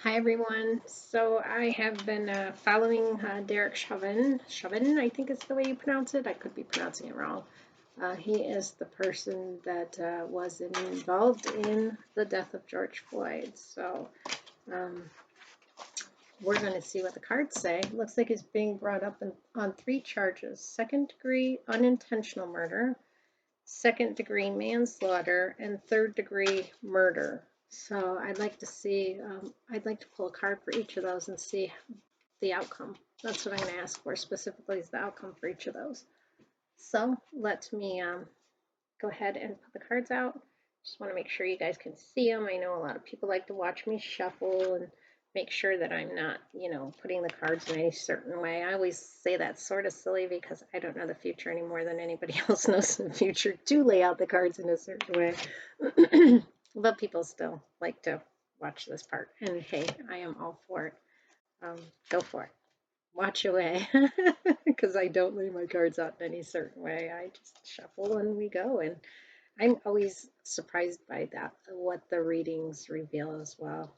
Hi everyone. So I have been following Derek Chauvin. Chauvin, I think is the way you pronounce it. I could be pronouncing it wrong. He is the person that was involved in the death of George Floyd. So um, we're going to see what the cards say. Looks like he's being brought up on three charges: second-degree unintentional murder, second-degree manslaughter, and third-degree murder. So I'd like to pull a card for each of those and see the outcome. That's what I'm going to ask for specifically, is the outcome for each of those. So let me go ahead and put the cards out. Just want to make sure you guys can see them. I know a lot of people like to watch me shuffle and make sure that I'm not, putting the cards in any certain way. I always say that's sort of silly because I don't know the future any more than anybody else knows the future to lay out the cards in a certain way. But people still like to watch this part. And hey, I am all for it. Go for it. Watch away because I don't lay my cards out in any certain way. I just shuffle and we go. And I'm always surprised by that, what the readings reveal as well.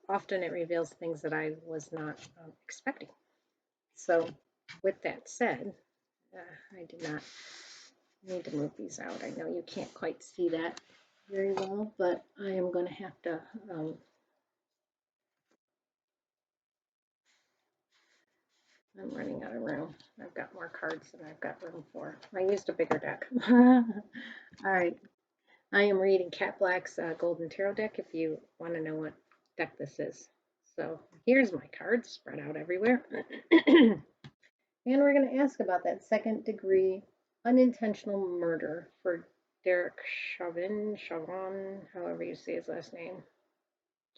Often it reveals things that I was not expecting. So, with that said, I did not need to move these out. I know you can't quite see that very well, but I am going to have to. I'm running out of room. I've got more cards than I've got room for. I used a bigger deck. All right. I am reading Cat Black's Golden Tarot deck if you want to know what deck this is. So here's my cards spread out everywhere. And we're going to ask about that second degree unintentional murder for Derek Chauvin, however you say his last name.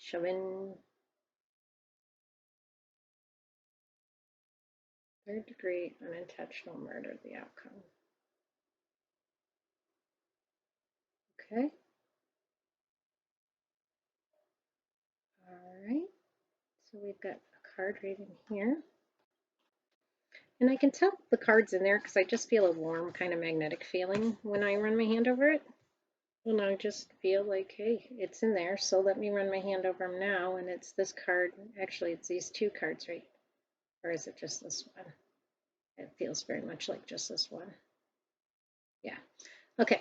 Chauvin. Third degree unintentional murder, the outcome. Okay. All right. So we've got a card reading here. And I can tell the card's in there because I just feel a warm kind of magnetic feeling when I run my hand over it. And I just feel like, hey, it's in there, so let me run my hand over them now. And it's this card. Actually, it's these two cards, right? Or is it just this one? It feels very much like just this one. Yeah. Okay.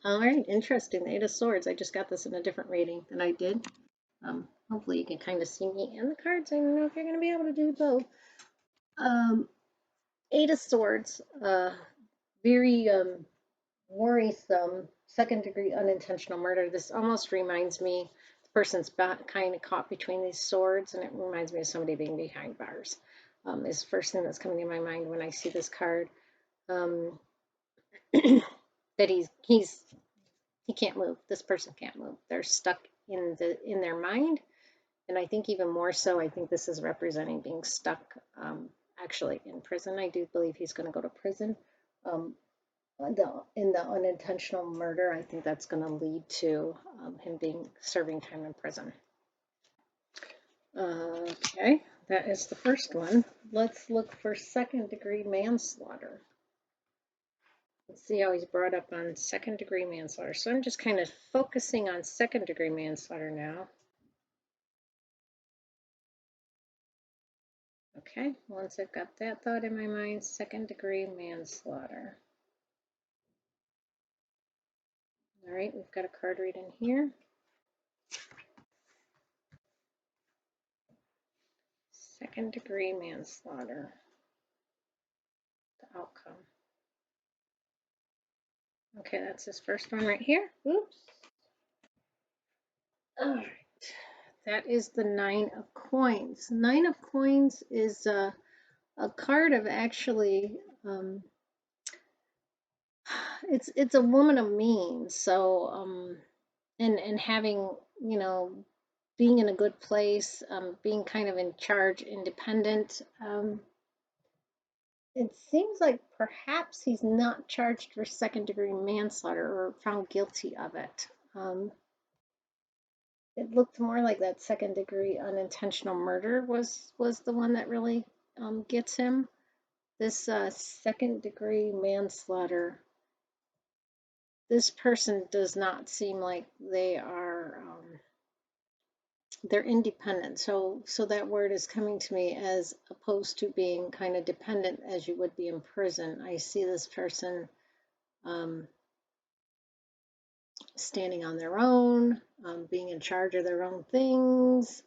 All right. Interesting. The Eight of Swords. I just got this in a different reading than I did. Hopefully you can kind of see me and the cards. I don't know if you're going to be able to do both. Eight of Swords. Very worrisome second degree unintentional murder. This almost reminds me, the person's kind of caught between these swords, and it reminds me of somebody being behind bars. Is the first thing that's coming to my mind when I see this card. That he can't move. This person can't move. They're stuck in their mind, and I think even more so, I think this is representing being stuck actually in prison. I do believe he's going to go to prison. In the unintentional murder, I think that's going to lead to him serving time in prison. Okay, that is the first one. Let's look for second degree manslaughter. Let's see how he's brought up on second degree manslaughter. So I'm just kind of focusing on second degree manslaughter now. Okay, once I've got that thought in my mind, second degree manslaughter. All right, we've got a card read in here. Second degree manslaughter, the outcome. Okay, that's his first one right here. Oops. All right, that is the Nine of Coins. Nine of Coins is a card of actually, it's a woman of means. So, and having, being in a good place, being kind of in charge, independent. It seems like perhaps he's not charged for second degree manslaughter or found guilty of it. It looked more like that second degree unintentional murder was the one that really gets him. This second degree manslaughter, this person does not seem like they are they're independent. So that word is coming to me as opposed to being kind of dependent as you would be in prison. I see this person um, standing on their own, being in charge of their own things,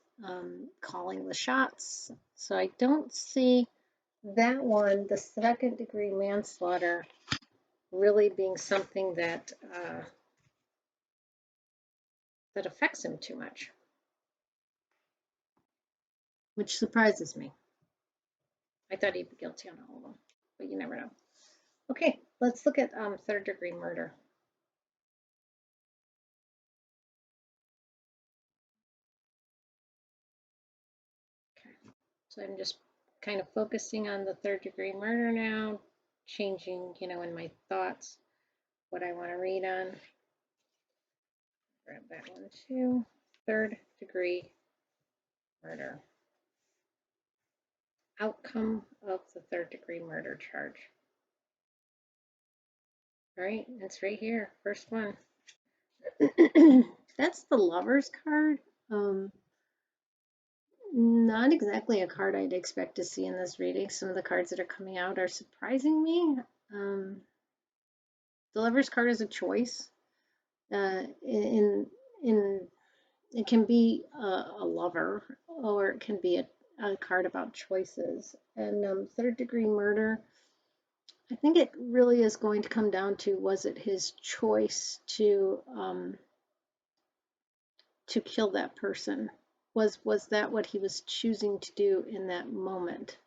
calling the shots. So I don't see that one, the second degree manslaughter, really being something that that affects him too much, which surprises me. I thought he'd be guilty on all of them, but you never know. Okay, let's look at third degree murder. Okay, so I'm just kind of focusing on the third degree murder now, changing, in my thoughts what I want to read on. Grab that one too. Third degree murder. Outcome of the third degree murder charge. All right, it's right here, first one. That's the Lover's card. Not exactly a card I'd expect to see in this reading. Some of the cards that are coming out are surprising me. The Lover's card is a choice. In it can be a lover, or it can be a card about choices. And third degree murder, I think it really is going to come down to, was it his choice to kill that person? Was that what he was choosing to do in that moment?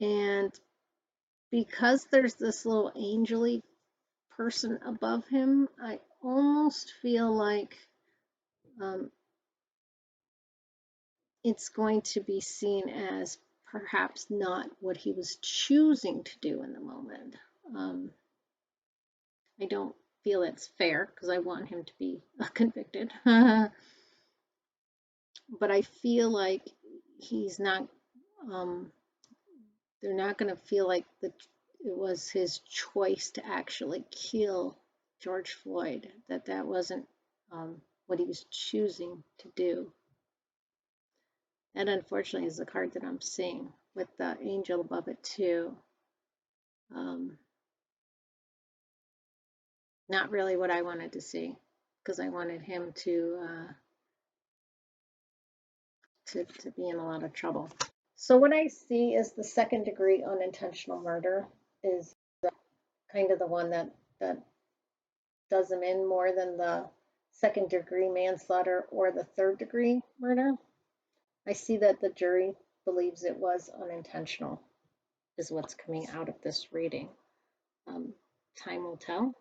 And because there's this little angel-y person above him, I almost feel like it's going to be seen as perhaps not what he was choosing to do in the moment. I don't feel it's fair because I want him to be convicted. But I feel like he's not, they're not going to feel like it was his choice to actually kill George Floyd, that wasn't what he was choosing to do. That unfortunately is the card that I'm seeing with the angel above it too. Not really what I wanted to see, because I wanted him to be in a lot of trouble. So what I see is the second degree unintentional murder is kind of the one that does him in more than the second degree manslaughter or the third degree murder. I see that the jury believes it was unintentional, is what's coming out of this reading. Time will tell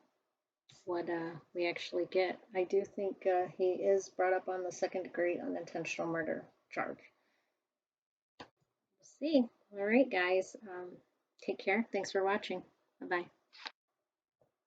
what we actually get. I do think he is brought up on the second degree unintentional murder charge. We'll see. All right, guys. Take care. Thanks for watching. Bye-bye.